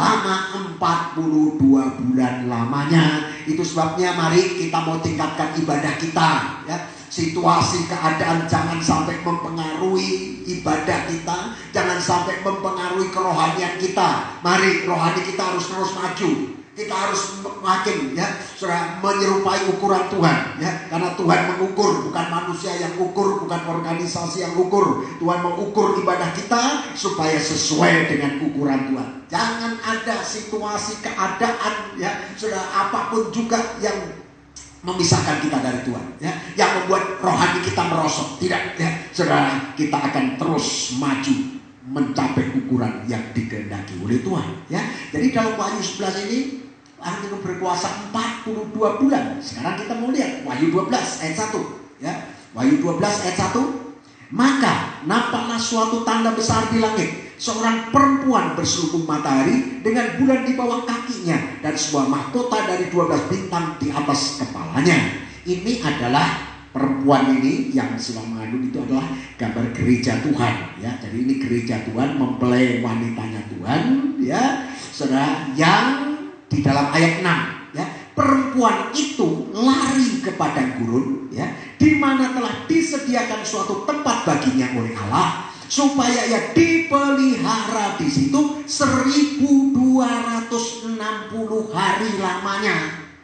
selama 42 bulan lamanya. Itu sebabnya mari kita mau tingkatkan ibadah kita, ya. Situasi keadaan jangan sampai mempengaruhi ibadah kita, jangan sampai mempengaruhi kerohanian kita. Mari rohani kita harus terus maju. Kita harus makin, ya, sudah menyerupai ukuran Tuhan, ya. Karena Tuhan mengukur, bukan manusia yang ukur, bukan organisasi yang ukur. Tuhan mengukur ibadah kita supaya sesuai dengan ukuran Tuhan. Jangan ada situasi keadaan, ya, sudah apapun juga yang memisahkan kita dari Tuhan, ya, yang membuat rohani kita merosot. Tidak, ya, saudara, kita akan terus maju mencapai ukuran yang dikehendaki oleh Tuhan, ya. Jadi dalam Wahyu 11 ini Tuhan itu berkuasa 42 bulan. Sekarang kita mau lihat Wahyu 12 ayat 1, ya. Wahyu 12 ayat 1. Maka nampaklah suatu tanda besar di langit, seorang perempuan berselubung matahari dengan bulan di bawah kakinya dan sebuah mahkota dari 12 bintang di atas kepalanya. Ini adalah perempuan ini yang sedang mengandung, itu adalah gambar gereja Tuhan, ya. Jadi ini gereja Tuhan mempelai wanitanya Tuhan, ya, saudara, yang di dalam ayat 6, ya. Perempuan itu lari ke padang gurun, ya, di mana telah disediakan suatu tempat baginya oleh Allah, supaya ia dipelihara di situ 1260 hari lamanya,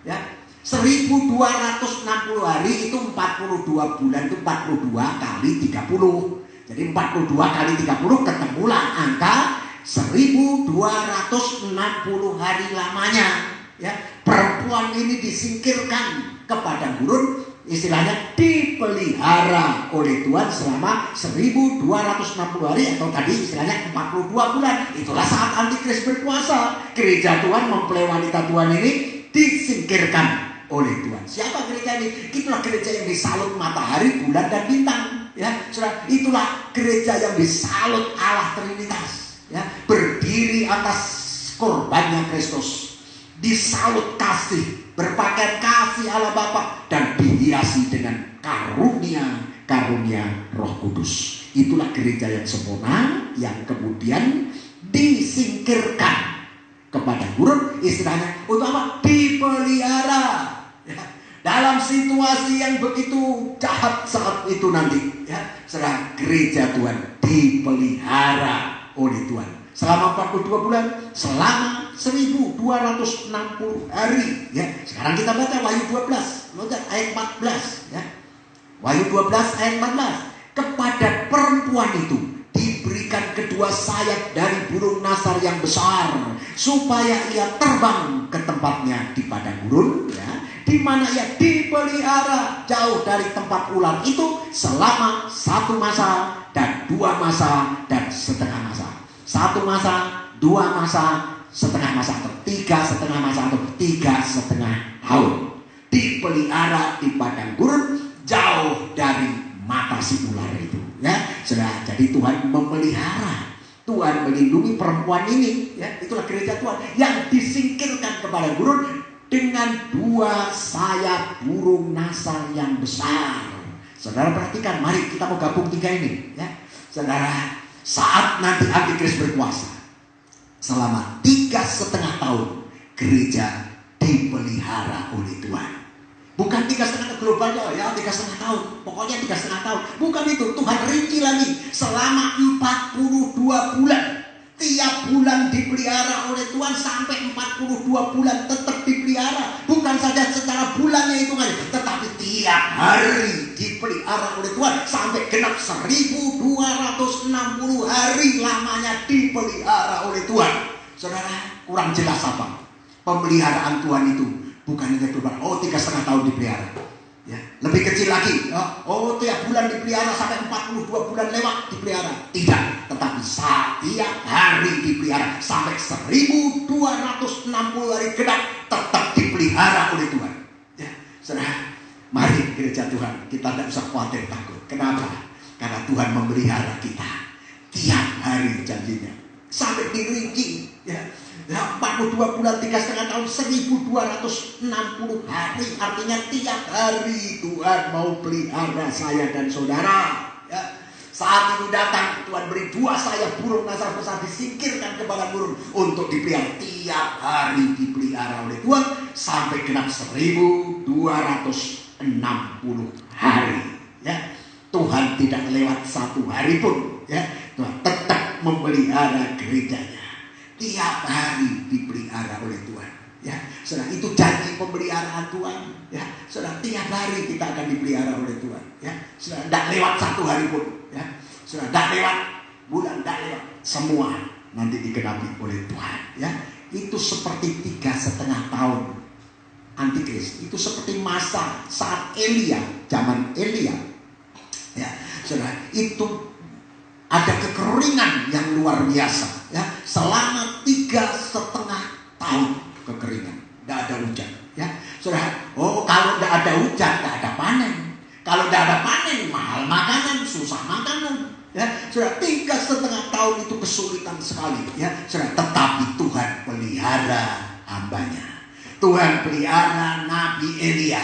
ya. 1260 hari itu 42 bulan, itu 42 kali 30. Jadi 42 kali 30 ketemulah angka 1260 hari lamanya, ya. Perempuan ini disingkirkan ke padang gurun, istilahnya dipelihara oleh Tuhan selama 1260 hari, atau tadi istilahnya 42 bulan. Itulah saat antikris berkuasa. Gereja Tuhan, mempelai wanita Tuhan ini disingkirkan oleh Tuhan. Siapa gereja ini? Itulah gereja yang disalut matahari, bulan, dan bintang, ya. Saudara, itulah gereja yang disalut Allah Trinitas, ya. Berdiri atas korbannya Kristus, disalut kasih, berpakaian kasih Allah Bapa, dan dihiasi dengan karunia Roh Kudus. Itulah gereja yang sempurna, yang kemudian disingkirkan kepada gurun, istilahnya untuk apa? Dipelihara, ya. Dalam situasi yang begitu jahat saat itu nanti, ya, saudara, gereja Tuhan dipelihara oleh Tuhan selama 42 bulan, selama 1260 hari, ya. Sekarang kita baca Wahyu 12, lihat ayat 14, ya. Wahyu 12 ayat 14. Kepada perempuan itu diberikan kedua sayap dari burung nasar yang besar, supaya ia terbang ke tempatnya di padang gurun, ya, di mana ia dipelihara jauh dari tempat ular itu selama 1 masa dan 2 masa dan setengah masa. 1 masa, 2 masa, setengah masa, atau 3,5 masa, atau 3,5 tahun. Dipelihara di padang gurun jauh dari mata si ular itu, ya. Sudah, jadi Tuhan memelihara, Tuhan melindungi perempuan ini, ya. Itulah gereja Tuhan yang disingkirkan ke padang gurun dengan 2 sayap burung nasar yang besar. Saudara perhatikan, mari kita mau gabung 3 ini, ya. Saudara, saat nanti antikris berkuasa selama 3,5 tahun, gereja dipelihara oleh Tuhan. Bukan 3,5 globalnya, ya, 3,5 tahun, pokoknya 3,5 tahun. Bukan itu, Tuhan rinci lagi selama 42 bulan. Tiap bulan dipelihara oleh Tuhan sampai 42 bulan tetap dipelihara. Bukan saja secara bulannya itu, tetapi tiap hari dipelihara oleh Tuhan sampai genap 1260 hari lamanya dipelihara oleh Tuhan. Saudara, kurang jelas apa? Pemeliharaan Tuhan itu bukan hanya global. Oh, 3,5 tahun dipelihara, ya. Lebih kecil lagi, oh, tiap bulan dipelihara sampai 42 bulan lewat dipelihara. Tidak, tetapi setiap hari dipelihara sampai 1260 hari genap tetap dipelihara oleh Tuhan, ya. Saudara, mari gereja Tuhan, kita tidak usah khawatir takut. Kenapa? Karena Tuhan memelihara kita tiap hari, janjinya sampai dirinci, ya. 42 bulan 3,5 tahun, 1260 hari. Artinya tiap hari Tuhan mau pelihara saya dan saudara, ya. Saat itu datang Tuhan beri 2 sayap burung Nasar besar disingkirkan kepada burung untuk dipelihara. Tiap hari dipelihara oleh Tuhan sampai genap 1260 hari. Ya, Tuhan tidak lewat 1 hari pun. Ya, Tuhan tetap memelihara gerejanya. Tiap hari dipelihara oleh Tuhan. Ya, saudara, itu janji pemeliharaan Tuhan. Ya, saudara, tiap hari kita akan dipelihara oleh Tuhan. Ya, saudara, tidak lewat 1 hari pun. Ya, saudara, tidak lewat bulan, tidak lewat, semua nanti digenapi oleh Tuhan. Ya, itu seperti 3,5 tahun Antikris. Itu seperti masa saat Elia, zaman Elia. Ya, saudara, itu ada kekeringan yang luar biasa. Ya, selama 3,5 tahun kekeringan, tidak ada hujan. Ya, saudara, kalau tidak ada hujan, tidak ada panen. Kalau tidak ada panen, mahal makanan, susah makanan. Ya, saudara, 3,5 tahun itu kesulitan sekali. Ya, saudara, tetapi Tuhan pelihara hambanya. Tuhan pelihara Nabi Elia.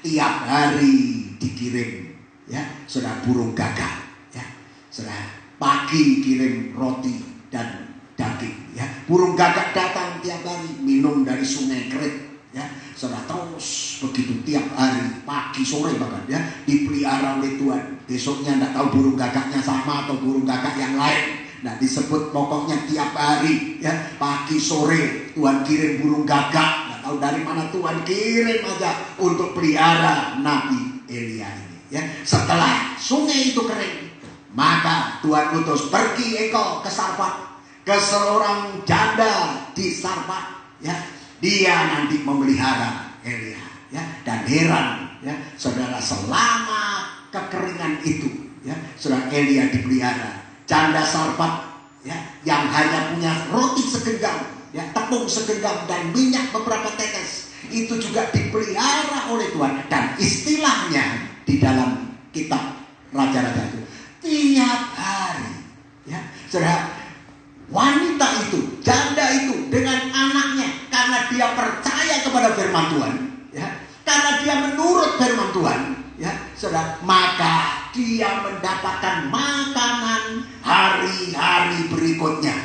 Tiap hari dikirim, ya, saudara, burung gagak. Ya, saudara, pagi kirim roti dan daging. Ya, burung gagak datang tiap hari minum dari sungai Kerit. Ya, saudara, terus begitu tiap hari pagi sore bahkan, ya, dipelihara oleh Tuhan. Besoknya tidak tahu burung gagaknya sama atau burung gagak yang lain. Nah, disebut pokoknya tiap hari, ya, pagi sore Tuhan kirim burung gagak. Tidak tahu dari mana Tuhan kirim aja untuk pelihara Nabi Elia ini. Ya, setelah sungai itu kering, maka Tuhan utus pergi engkau ke Sarfat, ke seorang janda di Sarfat. Ya, dia nanti memelihara Elia. Ya, dan heran, ya, saudara, selama kekeringan itu, ya, saudara, Elia dipelihara. Janda Sarfat, ya, yang hanya punya roti segenggam, ya, tepung segenggam dan minyak beberapa tetes, itu juga dipelihara oleh Tuhan. Dan istilahnya di dalam kitab Raja-Raja itu, tiap hari, ya, saudara, wanita itu, janda itu dengan anaknya, karena dia percaya kepada firman Tuhan, ya, karena dia menurut firman Tuhan, ya, saudara, maka dia mendapatkan makanan hari-hari berikutnya.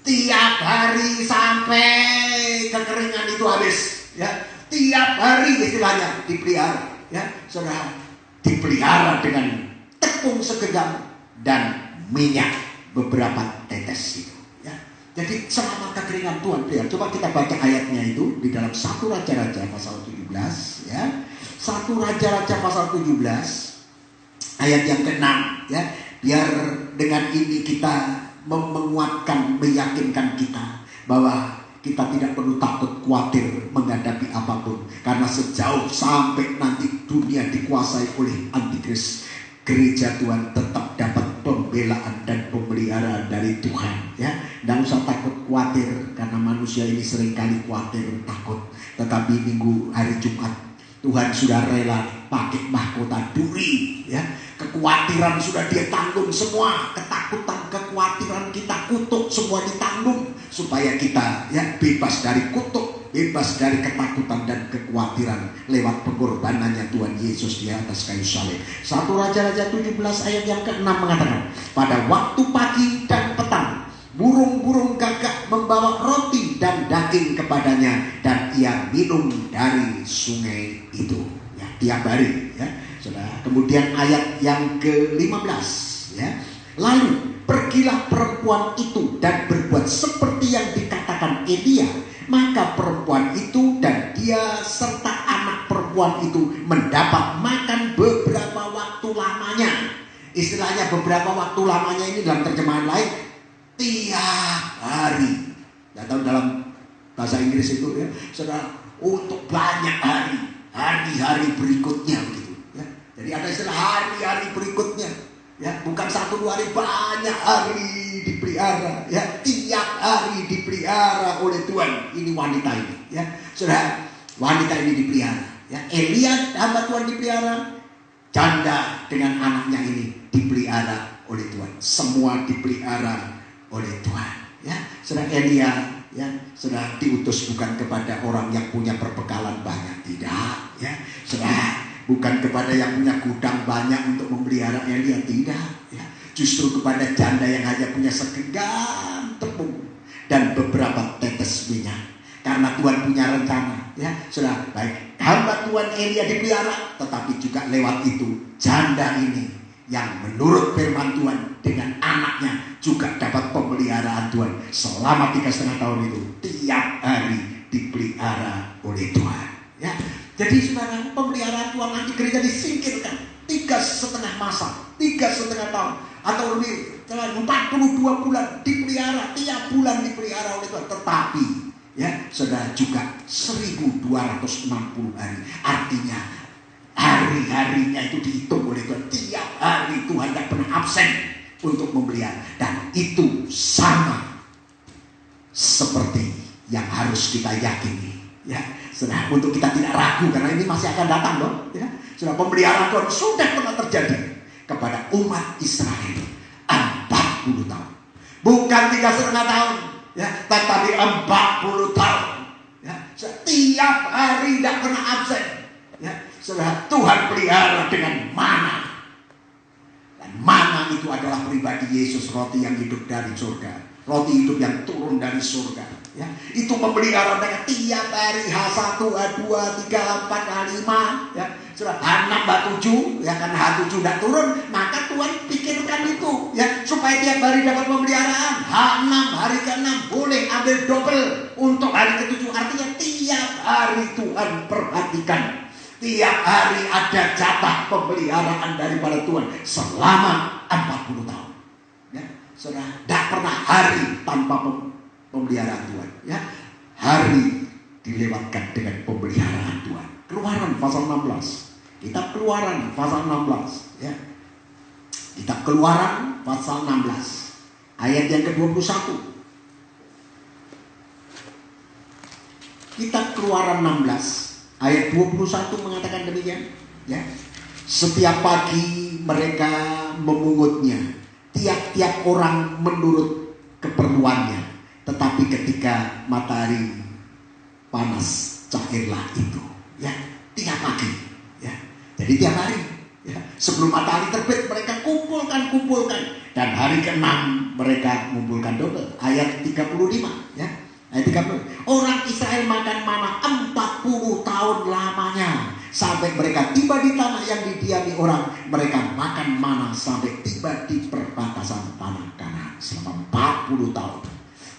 Tiap hari sampai kekeringan itu habis, ya, tiap hari istilahnya dipelihara, ya, saudara, dipelihara dengan tepung segenggam dan minyak beberapa tetes itu. Jadi selama kekeringan Tuhan pelihara. Coba kita baca ayatnya itu di dalam 1 Raja-Raja pasal 17, ya. 1 Raja-Raja pasal 17 ayat yang ke-6, ya. Biar dengan ini kita menguatkan, meyakinkan kita bahwa kita tidak perlu takut, khawatir menghadapi apapun, karena sejauh sampai nanti dunia dikuasai oleh antikris, gereja Tuhan tetap dapat pembelaan dan pemeliharaan dari Tuhan. Ya, tidak usah takut, khawatir, karena manusia ini seringkali khawatir, takut. Tetapi minggu hari Jumat Tuhan sudah rela pakai mahkota duri. Ya, kekhawatiran sudah Dia tanggung semua, ketakutan, kekhawatiran kita, kutuk semua ditanggung, supaya kita, ya, bebas dari kutuk, bebas dari ketakutan dan kekhawatiran lewat pengorbanannya Tuhan Yesus di atas kayu salib. 1 Raja-Raja 17 ayat yang ke-6 mengatakan, pada waktu pagi dan petang burung-burung gagak membawa roti dan daging kepadanya, dan ia minum dari sungai itu. Ya, tiap hari, ya, saudara. Kemudian ayat yang ke-15, ya, lalu pergilah perempuan itu dan berbuat seperti yang dikatakan Elia. Maka perempuan itu dan dia serta anak perempuan itu mendapat makan beberapa waktu lamanya. Istilahnya beberapa waktu lamanya ini dalam terjemahan lain tiap hari. Tidak tahu dalam bahasa Inggris itu, ya, saudara, untuk banyak hari, hari-hari berikutnya begitu. Ya. Jadi ada istilah hari-hari berikutnya. Ya, bukan 1-2 hari, banyak hari dipelihara, ya, tiap hari dipelihara oleh Tuhan. Ini wanita ini, ya, saudara, wanita ini dipelihara, ya. Elia hamba Tuhan dipelihara, janda dengan anaknya ini dipelihara oleh Tuhan. Semua dipelihara oleh Tuhan, ya, saudara. Elia, ya, saudara, diutus bukan kepada orang yang punya perbekalan banyak, tidak, ya, saudara. Bukan kepada yang punya gudang banyak untuk memelihara Elia, tidak, ya. justru kepada janda yang hanya punya segenggam tepung dan beberapa tetes minyak. Karena Tuhan punya rencana, ya, sudah baik. Hamba Tuhan Elia dipelihara, tetapi juga lewat itu janda ini yang menurut firman Tuhan dengan anaknya juga dapat pemeliharaan Tuhan selama 3,5 tahun itu, tiap hari dipelihara oleh Tuhan. Ya, jadi saudara, pemeliharaan Tuhan nanti gereja disingkirkan 3,5 masa, 3,5 tahun atau lebih, 42 bulan dipelihara, tiap bulan dipelihara oleh Tuhan. Tetapi ya, saudara, juga 1260 hari. Artinya hari-harinya itu dihitung oleh Tuhan. Tiap hari Tuhan tidak pernah absen untuk memelihara. Dan itu sama seperti yang harus kita yakini, ya, saudara, untuk kita tidak ragu karena ini masih akan datang loh, ya. Saudara, pemeliharaan Tuhan sudah pernah terjadi kepada umat Israel 40 tahun. Bukan 3,5 tahun, ya, tetapi 40 tahun. Ya, setiap hari tidak pernah absen. Ya, saudara, Tuhan pelihara dengan mana. Dan mana itu adalah pribadi Yesus, roti yang hidup dari surga, roti hidup yang turun dari surga. Ya, itu memelihara mereka tiap hari H1, H2, 3, 4, H5. Ya, saudara, H6, H7. Ya, karena H7 tidak turun, maka Tuhan pikirkan itu, ya, supaya tiap hari dapat pemeliharaan. H6, hari ke-6 boleh ambil double untuk hari ke-7. Artinya tiap hari Tuhan perhatikan. Tiap hari ada jatah pemeliharaan daripada Tuhan selama 40 tahun. Ya, saudara, tidak pernah hari tanpa pemeliharaan Tuhan. Ya, hari dilewatkan dengan pemeliharaan Tuhan. Keluaran pasal 16. Kitab Keluaran pasal 16, ya. Kitab Keluaran pasal 16 ayat yang ke-21. Kitab Keluaran 16 ayat 21 mengatakan demikian, ya. Setiap pagi mereka memungutnya, tiap-tiap orang menurut keperluannya. Tetapi ketika matahari panas, cairlah itu, ya, tiap pagi, ya. Jadi tiap hari, ya, sebelum matahari terbit mereka kumpulkan, dan hari ke-6 mereka mengumpulkan double. Ayat 35, ya. Ayat 30. Orang Israel makan mana 40 tahun lamanya, sampai mereka tiba di tanah yang didiami orang. Mereka makan mana sampai tiba di perbatasan tanah Kanaan selama 40 tahun.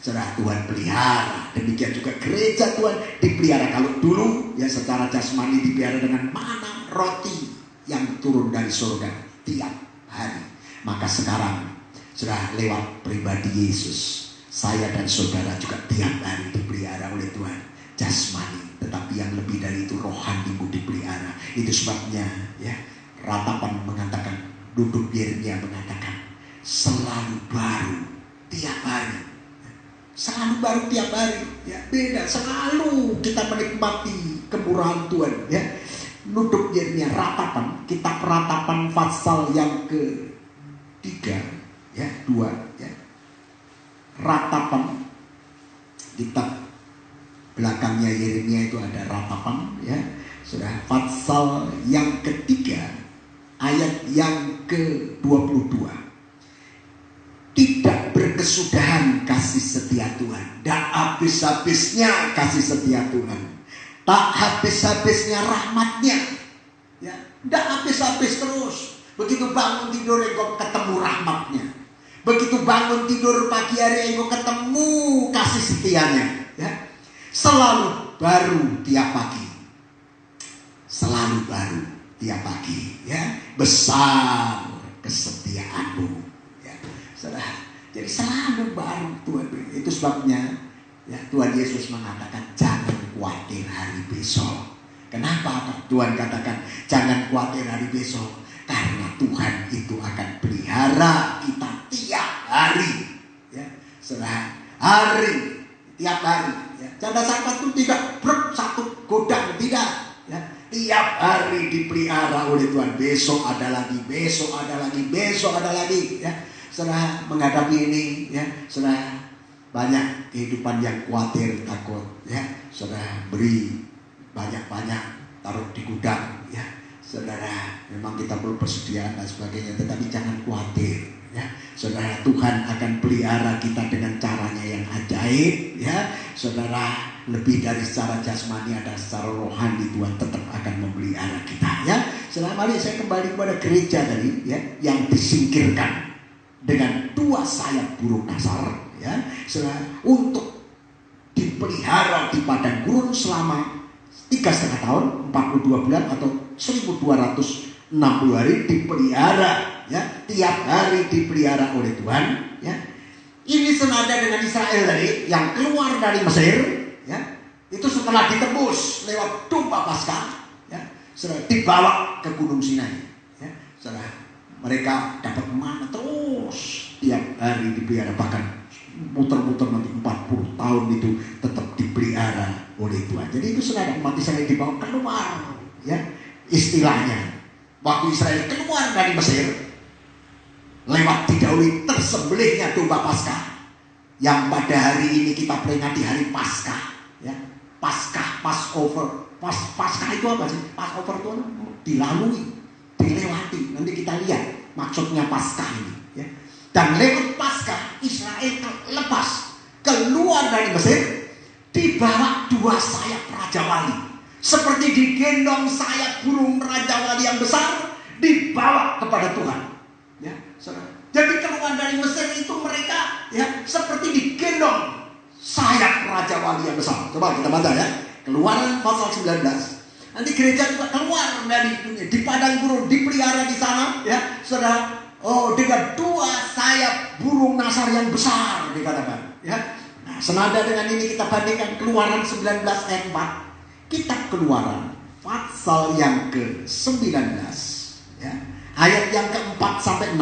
Saudara, Tuhan pelihara. Demikian juga gereja Tuhan dipelihara. Kalau dulu, ya, secara jasmani dipelihara dengan mana roti yang turun dari surga tiap hari. Maka sekarang, saudara, lewat pribadi Yesus, saya dan saudara juga tiap hari dipelihara oleh Tuhan. Jasmani, tetapi yang lebih dari itu rohanimu dipelihara. Itu sebabnya, ya, ratapan mengatakan, duduk Yeremia mengatakan, selalu baru tiap hari. Selalu baru tiap hari, ya, beda. Selalu kita menikmati kemurahan Tuhan, ya. Nuduk Yeremia, ratapan, kitab Ratapan pasal yang ke-3, ya, 2, ya. Ratapan, kitab belakangnya Yeremia itu ada ratapan, ya. Sudah pasal yang ke-3 ayat yang ke-22. Tidak berkesudahan kasih setia Tuhan, tak habis-habisnya kasih setia Tuhan, tak habis-habisnya rahmatnya, ya, tak habis-habis terus. Begitu bangun tidur engkau ketemu rahmatnya, begitu bangun tidur pagi hari engkau ketemu kasih setianya, ya. Selalu baru tiap pagi, selalu baru tiap pagi, ya. Besar kesetiaanmu, saudara. Jadi selalu baru Tuhan. Itu sebabnya, ya, Tuhan Yesus mengatakan jangan khawatir hari besok. Kenapa Tuhan katakan jangan khawatir hari besok? Karena Tuhan itu akan pelihara kita tiap hari, ya, saudara. Hari, tiap hari, ya. Janda sahabat itu tidak satu godang, tidak, ya. Tiap hari dipelihara oleh Tuhan. Besok ada lagi, besok ada lagi, besok ada lagi, ya. Saudara, menghadapi ini, ya, saudara, banyak kehidupan yang khawatir, takut, ya. Saudara, beri banyak-banyak, taruh di gudang, ya. Saudara, memang kita perlu persediaan dan sebagainya, tetapi jangan khawatir, Ya, saudara, Tuhan akan pelihara kita dengan caranya yang ajaib. Ya, saudara, lebih dari secara jasmani, ada secara rohani Tuhan tetap akan memelihara kita. Ya, saudara, mari saya kembali kepada gereja tadi, ya, yang disingkirkan dengan 2 sayap burung nasar. Ya, saudara, untuk dipelihara di padang gurun selama 3,5 tahun, 42 bulan atau 1260 hari dipelihara. Ya, tiap hari dipelihara oleh Tuhan. Ya, ini senada dengan Israel tadi yang keluar dari Mesir. Ya, itu setelah ditebus lewat domba Paskah. Ya, setelah dibawa ke Gunung Sinai. Ya, setelah mereka dapat mana terus tiap hari dipelihara, bahkan muter-muter nanti 40 tahun itu tetap dipelihara oleh Tuhan. Jadi itu senada umat Israel dibawa keluar. Ya, istilahnya waktu Israel keluar dari Mesir, lewat didahului tersembelihnya domba Paskah, yang pada hari ini kita peringati hari Paskah. Ya, Paskah, Passover. Paskah itu apa sih? Passover itu dilalui, dilewati. Nanti kita lihat maksudnya Paskah ini. Ya. Dan lewat Paskah Israel lepas keluar dari Mesir, dibawa 2 sayap Raja Wali, seperti digendong sayap burung Raja Wali yang besar, dibawa kepada Tuhan. Ya, jadi keluar dari Mesir itu mereka, ya, seperti digendong sayap Raja Wali yang besar. Coba kita baca, ya, Keluaran pasal 19. Nanti gereja juga keluar dari di padang gurun, dipelihara di sana, ya, saudara. Oh, dengan 2 sayap burung nasar yang besar dikatakan. Ya, nah, senada dengan ini kita bandingkan Keluaran 19 ayat 4. Kitab Keluaran pasal yang ke-19, ya, ayat yang ke-4 sampai 6.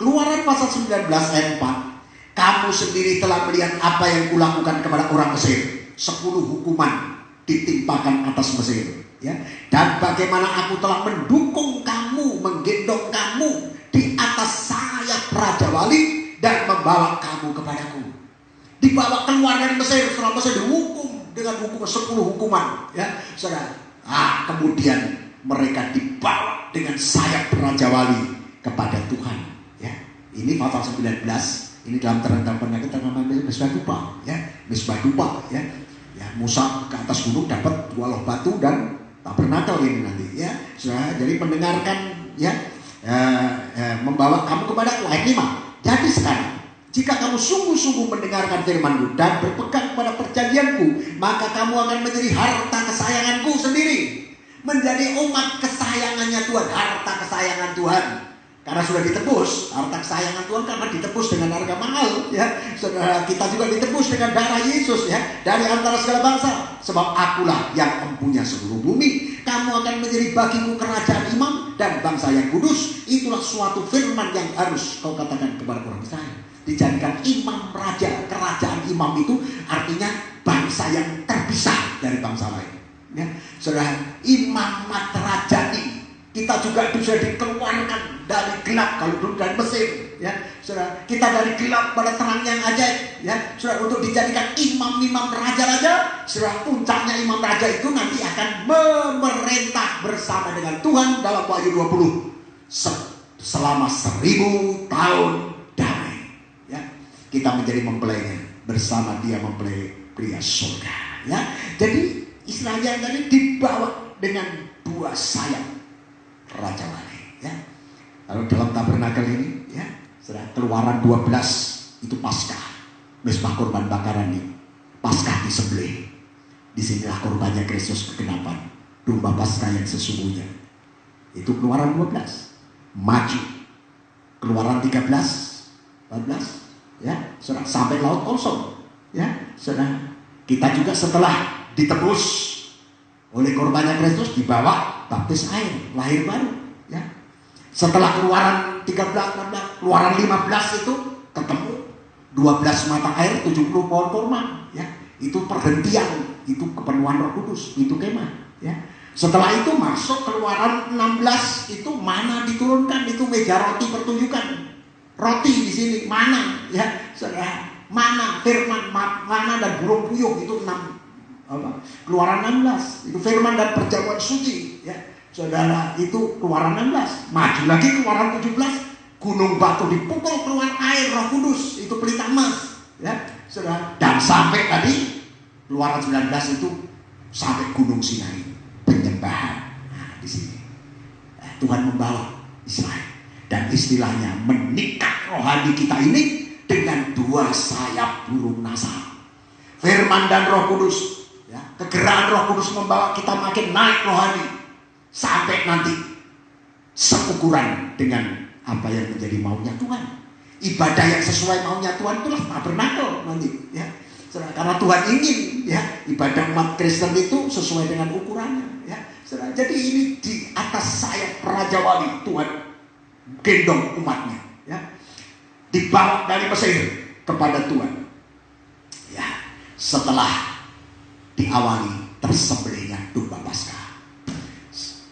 Keluaran pasal 19 ayat 4. Kamu sendiri telah melihat apa yang kulakukan kepada orang Mesir. 10 hukuman ditimpakan atas Mesir. Ya, dan bagaimana aku telah mendukung kamu, menggendong kamu di atas sayap Raja Wali dan membawa kamu kepadaku. Dibawa keluar dari Mesir, setelah Mesir dihukum dengan hukuman 10 hukuman. Ya, saudara. Kemudian mereka dibawa dengan sayap Raja Wali kepada Tuhan. Ya, ini pasal 19. Ini dalam terang-terang kita namanya Mesbah Dupa. Ya, Mesbah Dupa. Ya, ya, Musa ke atas gunung dapat 2 loh batu dan tabernakel ini nanti. Ya, saudara. Jadi mendengarkan, ya, membawa kamu kepada ayat 5. Jadi sekarang, jika kamu sungguh-sungguh mendengarkan firman-Ku dan berpegang pada perjanjian-Ku, maka kamu akan menjadi harta kesayangan-Ku sendiri, menjadi umat kesayangannya Tuhan, harta kesayangan Tuhan. Karena sudah ditebus, harta kesayangan Tuhan karena ditebus dengan harga mahal. Ya, saudara, kita juga ditebus dengan darah Yesus, ya, dari antara segala bangsa. Sebab akulah yang empunya seluruh bumi. Kamu akan menjadi bagimu kerajaan imam dan bangsa yang kudus. Itulah suatu firman yang harus kau katakan kepada orang Israel. Dijadikan imam raja, kerajaan imam itu artinya bangsa yang terpisah dari bangsa lain. Ya, saudara, imamat rajani. Kita juga bisa dikeluarkan dari gelap, kalau dulu dari Mesir, ya, saudara. Kita dari gelap pada terang yang ajaib, ya, saudara, untuk dijadikan imam-imam raja-raja. Saudara, puncaknya imam raja itu nanti akan memerintah bersama dengan Tuhan dalam Wahyu 20 selama 1000 tahun damai. Ya, kita menjadi mempelainya bersama dia, mempelai pria surga. Ya, jadi Israel tadi dibawa dengan 2 sayap Raja Wali. Ya. Lalu dalam tabernakel ini, ya, Keluaran 12 itu Paskah, Mezbah korban bakaran ini, Paskah disembelih. Disinilah korbannya Kristus kegenapan, domba Paskah yang sesungguhnya. Itu Keluaran 12. Maju Keluaran 13, 14, ya, saudara, sampai laut kosong. Ya, saudara, kita juga setelah ditebus oleh korbannya Kristus dibawa baptis air, lahir baru. Ya, setelah Keluaran 13, 14, Keluaran 15 itu ketemu 12 mata air, 70 pohon kurma. Ya, itu perhentian, itu kepenuhan Roh Kudus, itu kemah. Ya, setelah itu masuk Keluaran 16 itu mana diturunkan, itu meja roti pertunjukan. Roti di sini mana, ya, saudara, mana firman, mana dan burung puyuh itu 6. Keluaran 16 itu firman dan perjamuan suci, ya, saudara, itu Keluaran 16. Maju lagi Keluaran 17, gunung batu dipukul keluar air Roh Kudus, itu pelita emas, ya, saudara. Dan sampai tadi Keluaran 19 itu sampai Gunung Sinai penyembahan. Nah, di sini Tuhan membawa Israel, dan istilahnya menikat rohani kita ini dengan dua sayap burung nasar. Firman dan Roh Kudus, ya, kegerakan Roh Kudus membawa kita makin naik rohani sampai nanti seukuran dengan apa yang menjadi maunya Tuhan. Ibadah yang sesuai maunya Tuhan itulah tabernakel nanti, ya. Karena Tuhan ingin, ya, ibadah umat Kristen itu sesuai dengan ukurannya, ya. Jadi ini di atas sayap Raja Wali Tuhan gendong umatnya, ya, dibawa dari Mesir kepada Tuhan, ya, setelah diawali tersembelihnya domba Paskah.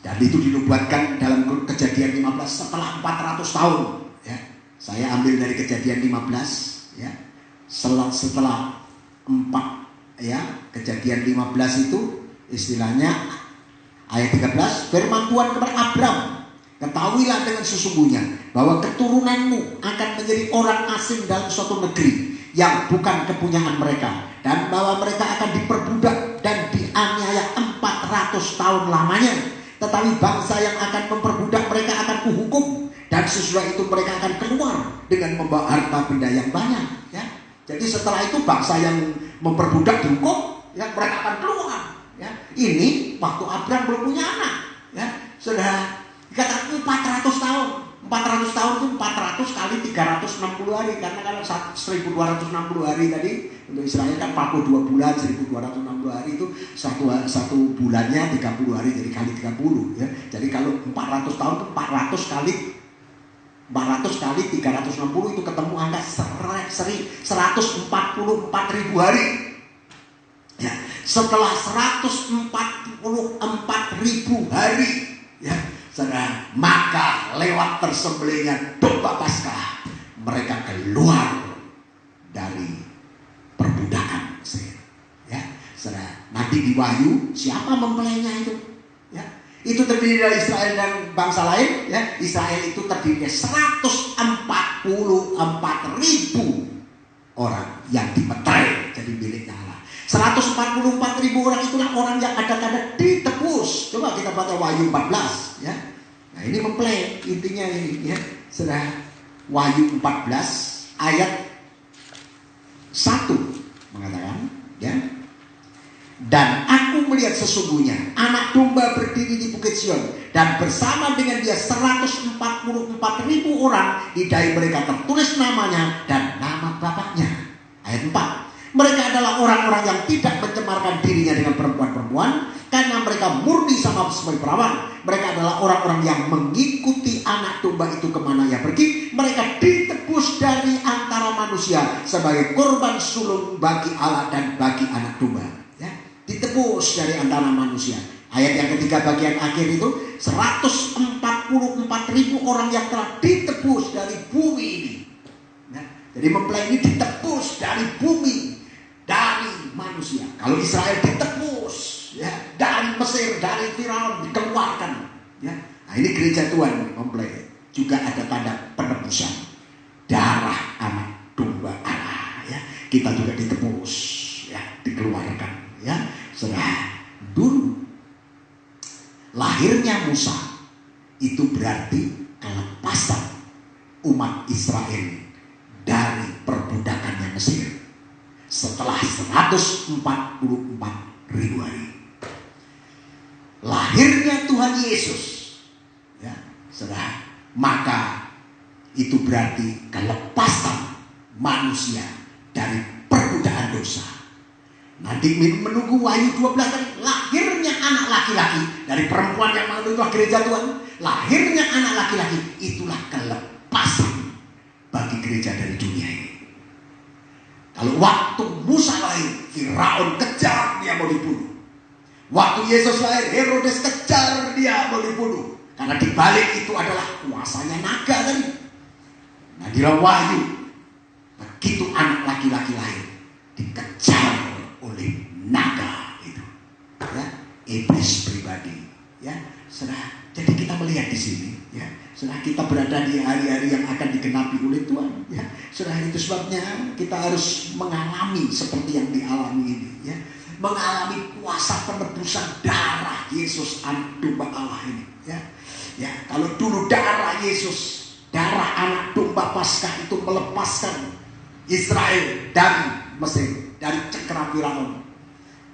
Dan itu dinubuatkan dalam Kejadian 15 setelah 400 tahun, ya. Saya ambil dari Kejadian 15, ya. Setelah 4, ya, Kejadian 15 itu istilahnya ayat 13, firman Tuhan kepada Abram, ketahuilah dengan sesungguhnya bahwa keturunanmu akan menjadi orang asing dalam suatu negeri yang bukan kepunyaan mereka, dan bahwa mereka akan diperbudak dan dianiaya 400 tahun lamanya. Tetapi bangsa yang akan memperbudak mereka akan kuhukum, dan sesudah itu mereka akan keluar dengan membawa harta benda yang banyak, ya. Jadi setelah itu bangsa yang memperbudak dihukum, ya, mereka akan keluar, ya. Ini waktu Abraham belum punya anak, ya. Sudah dikatakan 400 tahun. 400 tahun itu 400 kali 360 hari, karena kalau 1260 hari tadi untuk Israel kan 42 bulan, 1260 hari itu satu bulannya 30 hari, jadi kali 30, ya. Jadi kalau 400 tahun itu 400 kali 360 itu ketemu angka 144.000 hari, ya. Setelah 144.000 hari, ya, saudara, maka lewat tersembelihnya domba Paskah mereka keluar dari perbudakan Mesir, ya, saudara. Nanti di Wahyu siapa mempelainya itu, ya, itu terdiri dari Israel dan bangsa lain, ya. Israel itu terdiri dari 144.000 orang yang dimeterai jadi miliknya Allah. 144.000 orang itulah orang yang ada tanda ditebus. Coba kita baca Wahyu 14, ya. Nah, ini mempelai intinya ini, ya. Sudah Wahyu 14 ayat 1 mengatakan, ya. Dan aku melihat sesungguhnya anak domba berdiri di Bukit Sion, dan bersama dengan dia 144.000 orang. Di dahi mereka tertulis namanya dan nama bapaknya. Ayat 4. Mereka adalah orang-orang yang tidak mencemarkan dirinya dengan perempuan-perempuan, karena mereka murni sama sebagai perawan. Mereka adalah orang-orang yang mengikuti anak domba itu kemana ia pergi. Mereka ditebus dari antara manusia sebagai korban sulung bagi Allah dan bagi anak domba, ya. Ditebus dari antara manusia. Ayat yang ketiga bagian akhir itu 144.000 orang yang telah ditebus dari bumi ini, ya. Jadi mempelai ini ditebus dari bumi, dari manusia. Kalau Israel ditebus, ya, dari Mesir, dari Firaun, dikeluarkan, ya. Nah, ini gereja Tuhan mempelai juga ada tanda penebusan darah anak domba Allah, ya. Kita juga ditebus, ya, dikeluarkan, ya. Setelah dulu lahirnya Musa itu berarti kelepasan umat Israel dari perbudakannya Mesir setelah 144.000 hari. Lahirnya Tuhan Yesus, ya, saudara, maka itu berarti kelepasan manusia dari perbudakan dosa. Nanti menunggu Wahyu 12 kan, lahirnya anak laki-laki dari perempuan yang mengandung, itulah gereja Tuhan. Lahirnya anak laki-laki itulah kelepasan bagi gereja dari dunia ini. Kalau waktu Musa lahir, Firaun kejar dia mau dibunuh. Waktu Yesus lahir, Herodes kejar dia mau dibunuh. Karena di balik itu adalah kuasanya naga tadi. Nah, di dalam Wahyu, begitu anak laki-laki lahir, dikejar oleh naga itu, ya, iblis pribadi, ya. Saudara, jadi kita melihat di sini, ya, saudara, kita berada di hari-hari yang akan digenapi oleh Tuhan. Ya, saudara, itu sebabnya kita harus mengalami seperti yang dialami ini. Ya, mengalami kuasa penebusan darah Yesus anak domba Allah ini. Ya, kalau dulu darah Yesus, darah anak domba Paskah itu melepaskan Israel dari Mesir, dari cengkram Firaun.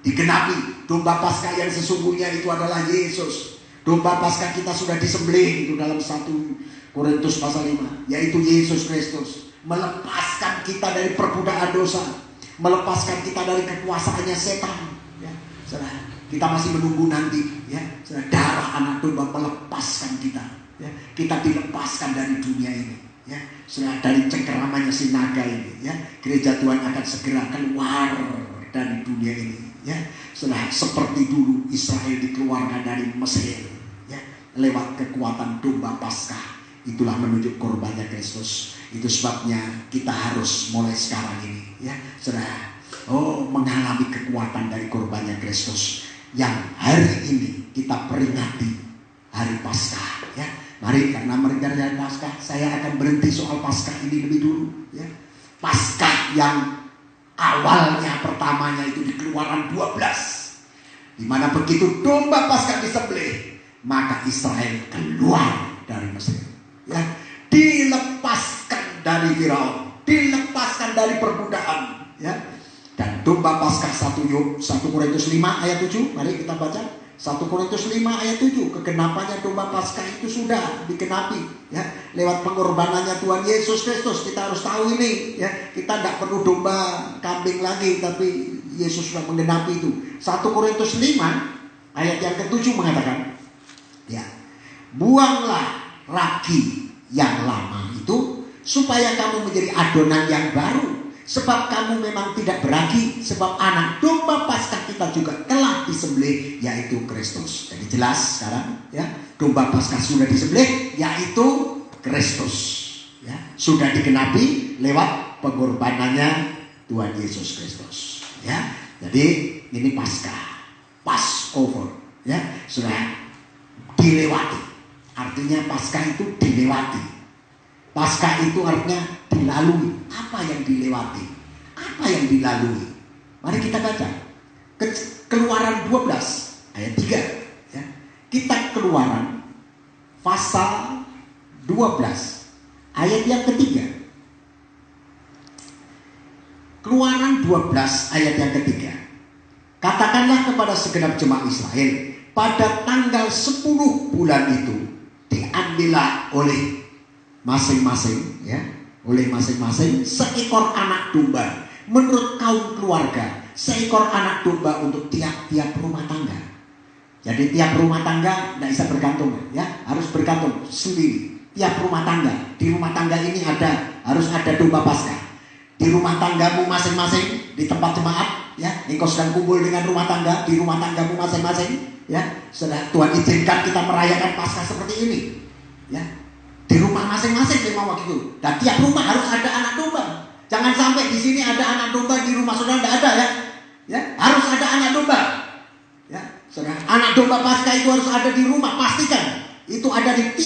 Digenapi domba Paskah yang sesungguhnya itu adalah Yesus. Domba Paskah kita sudah disembelih itu dalam 1 Korintus pasal 5, yaitu Yesus Kristus, melepaskan kita dari perbudakan dosa, melepaskan kita dari kekuasaannya setan. Ya, saudara, kita masih menunggu nanti, ya, saudara, darah anak domba melepaskan kita. Ya, kita dilepaskan dari dunia ini. Ya, saudara, dari cengkeramannya si naga ini. Ya, gereja Tuhan akan segera keluar dari dunia ini. Ya, saudara, seperti dulu Israel dikeluarkan dari Mesir, ya, lewat kekuatan domba Paskah. Itulah menunjuk korbannya Kristus. Itu sebabnya kita harus mulai sekarang ini, ya, saudara, mengalami kekuatan dari korbannya Kristus yang hari ini kita peringati hari Paskah. Ya, mari, karena meringati hari Paskah, saya akan berhenti soal Paskah ini lebih dulu. Ya, Paskah yang awalnya pertamanya itu di Keluaran 12, di mana begitu domba Paskah disembelih, maka Israel keluar dari Mesir. Ya, dilepaskan dari Firaun, dilepaskan dari perbudakan. Ya, dan domba Paskah 1 Korintus 5 ayat 7, mari kita baca. 1 Korintus 5 ayat 7, kegenapannya domba Paskah itu sudah digenapi, ya, lewat pengorbanannya Tuhan Yesus Kristus. Kita harus tahu ini, ya, kita tidak perlu domba kambing lagi, tapi Yesus sudah menggenapi itu. 1 Korintus 5 ayat yang ke-7 mengatakan, ya, buanglah ragi yang lama itu supaya kamu menjadi adonan yang baru. Sebab kamu memang tidak beragi, sebab anak domba Paskah kita juga telah disembelih, yaitu Kristus. Jadi jelas sekarang, ya, domba Paskah sudah disembelih, yaitu Kristus. Ya, sudah digenapi lewat pengorbanannya Tuhan Yesus Kristus. Ya, jadi ini Paskah, Passover. Ya, sudah dilewati. Artinya Paskah itu dilewati. Paskah itu artinya dilalui. Apa yang dilewati? Apa yang dilalui? Mari kita baca Keluaran 12 ayat 3. Ya. Kita Keluaran pasal 12 ayat yang ketiga. Keluaran 12 ayat yang ketiga. Katakanlah kepada segenap jemaat Israel, pada tanggal 10 bulan itu diambillah oleh masing-masing, ya, oleh masing-masing seekor anak domba menurut kaum keluarga, seekor anak domba untuk tiap-tiap rumah tangga. Jadi tiap rumah tangga tidak bisa bergantung, ya, harus bergantung sendiri. Tiap rumah tangga, di rumah tangga ini harus ada domba Paskah. Di rumah tanggamu masing-masing, di tempat jemaat, ya, engkau sedang kumpul dengan rumah tangga, di rumah tanggamu masing-masing, ya, sudah Tuhan izinkan kita merayakan Paskah seperti ini, ya. Di rumah masing-masing memang waktu itu. Dan tiap rumah harus ada anak domba. Jangan sampai di sini ada anak domba, di rumah saudara tidak ada, ya. Ya, harus ada anak domba. Ya, saudara, anak domba Paskah itu harus ada di rumah, pastikan itu ada di